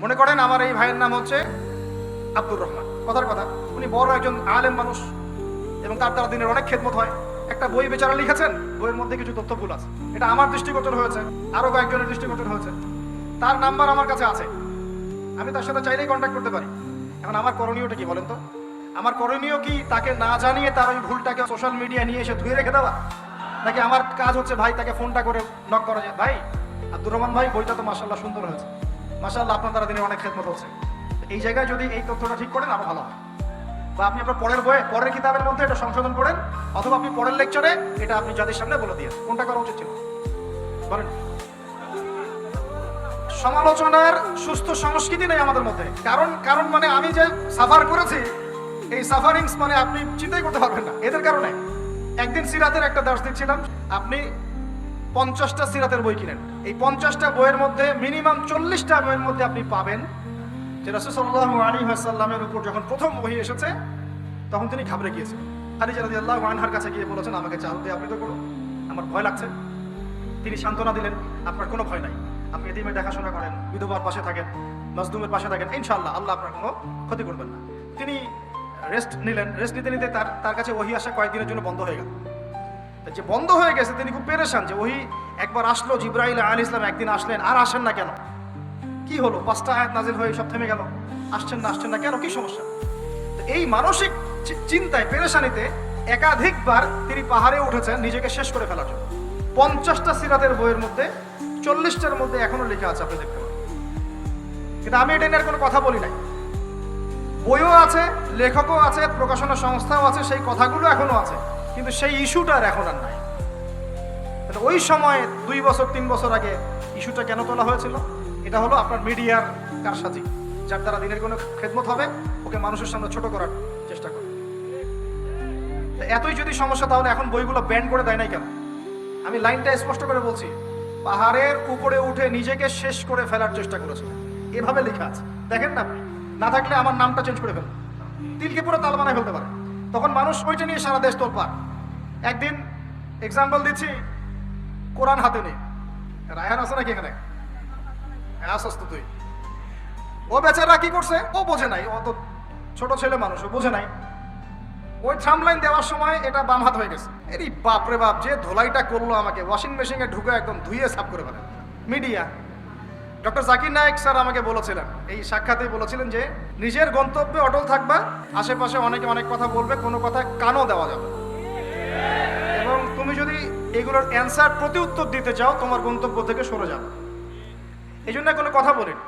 মনে করেন আমার এই ভাইয়ের নাম হচ্ছে আব্দুর রহমান, কথার কথা উনি বড় একজন আলেম মানুষ এবং তার দ্বারা দিনের অনেক খেদমত হয়। একটা বই বেচারা লিখেছেন, বইয়ের মধ্যে কিছু তথ্য ভুল আছে, এটা আমার দৃষ্টিগোচর হয়েছে, আরো কয়েকজনের দৃষ্টিগোচর হয়েছে। তার নাম্বার আমার কাছে আছে, আমি তার সাথে চাইলেই কন্ট্যাক্ট করতে পারি। এখন আমার করণীয়টা কি বলেন তো? আমার করণীয় কি তাকে না জানিয়ে তার ওই ভুলটাকে সোশ্যাল মিডিয়া নিয়ে এসে ধুয়ে রেখে দেওয়া, নাকি আমার কাজ হচ্ছে ভাই তাকে ফোনটা করে নক করা যায়, ভাই আব্দুর রহমান ভাই বইটা তো মাশাআল্লাহ সুন্দর হয়েছে, মাশাআল্লাহ আপনার দ্বারা দিনের অনেক খেদমত হচ্ছে, এই জায়গায় যদি এই তথ্যটা ঠিক করেন আরো ভালো হয়। বা আপনি আপনার পরের বইয়ে পরের কিতাবের মধ্যে এটা সংশোধন করেন, অথবা আপনি পরের লেকচারে এটা আপনি যাদের সামনে বলে দিয়েছেন। কোনটা করা উচিত ছিল বলেন? সমালোচনার সুস্থ সংস্কৃতি নেই আমাদের মধ্যে। কারণ মানে আমি যে সাফার করেছি, এই সাফারিংস মানে আপনি চিন্তাই করতে পারবেন না এদের কারণে। একদিন সিরাতের একটা দার্স দিচ্ছিলাম, আপনি 50টা সিরাতের বই কিনেন, এই 50টা বইয়ের মধ্যে মিনিমাম 40টা বইয়ের মধ্যে আপনি পাবেন যে রাসূল সাল্লাল্লাহু আলাইহি ওয়াসাল্লামের উপর যখন প্রথম ওহী এসেছে তখন তিনি ঘাবড়ে গিয়েছেন। খাদিজা রাদিয়াল্লাহু আনহার কাছে গিয়ে বলেছেন, আমাকে চাল দিয়ে আবৃত করো, আমার ভয় লাগছে। তিনি সান্ত্বনা দিলেন, আপনার কোনো ভয় নাই, আপনি এতিমের দেখাশোনা করেন, বিধবার পাশে থাকেন, মাজলুমের পাশে থাকেন, ইনশাআল্লাহ আল্লাহ আপনার কোনো ক্ষতি করবেন না। তিনি রেস্ট নিলেন, রেস্ট নিতে নিতে তার কাছে ওহী আসা কয়েকদিনের জন্য বন্ধ হয়ে গেল। যে বন্ধ হয়ে গেছে তিনি খুব পেরেশান যে ওহী একবার আসলো, জিবরাইল আলাইহিস সালাম একদিন আসলেন, আর আসেন না কেন, কি হলো? 5টা আয়াত নাজিল হয়ে সব থেমে গেল, আসছেন না কেন, কি সমস্যা? এই মানসিক চিন্তায় পেরেশানিতে একাধিকবার তিনি পাহাড়ে উঠেছেন নিজেকে শেষ করে ফেলার জন্য। 50টা সিরাতের বইয়ের মধ্যে 40টার মধ্যে এখনো লেখা আছে, আপনি দেখতে পাবেন। কিন্তু আমি এটা নিয়ে কোনো কথা বলি নাই, বইও আছে, লেখকও আছে, প্রকাশনা সংস্থাও আছে, সেই কথাগুলো এখনো আছে, কিন্তু সেই ইস্যুটা এখন আর নাই। ওই সময় 2 বছর 3 বছর আগে ইস্যুটা কেন তোলা হয়েছিল? এটা হলো আপনার মিডিয়ার কারসাজি, যার দ্বারা দিনের কোনো খেদমত হবে ওকে মানুষের সামনে ছোট করার চেষ্টা করে। এতই যদি সমস্যা, তাহলে এখন বইগুলো ব্যান করে দেয় নাই কেন? আমি লাইনটা স্পষ্ট করে বলছি, পাহাড়ের উপরে উঠে নিজেকে শেষ করে ফেলার চেষ্টা করেছে, এভাবে লেখা আছে, দেখেন না আপনি? না থাকলে আমার নামটা চেঞ্জ করে ফেলুন, তিলকে পুরো তাল বানায় ফেলতে পারে। তখন মানুষ ওইটা নিয়ে সারা দেশ তোলপাড়। একদিন এক্সাম্পল দিচ্ছি, কোরআন হাতে নেই, রায়হান আছে নাকি এখানে? আসস তো তুই। ও বেচারা কি করছে, ও বোঝে নাই, ও তো ছোট ছেলে মানুষ, ও বোঝে নাই। ওই থামলাইন দেওয়ার সময় এটা বাম হাত হয়ে গেছে। এই বাপরে বাপ, যে ধোলাইটা করলো আমাকে, ওয়াশিং মেশিনে ঢুকে একদম ধুইয়ে সাফ করে ফেলে media. Doctor Zakir Naik sir আমাকে বলেছিলেন, এই সাক্ষাতে বলেছিলেন যে নিজের গন্তব্যে অটল থাকবা, আশেপাশে অনেকে অনেক কথা বলবে, কোনো কথা কানও দেওয়া যাবে, এবং তুমি যদি এগুলোর অ্যান্সার প্রতি উত্তর দিতে চাও তোমার গন্তব্য থেকে সরে যাবে। এই জন্য কোনো কথা বলিনি।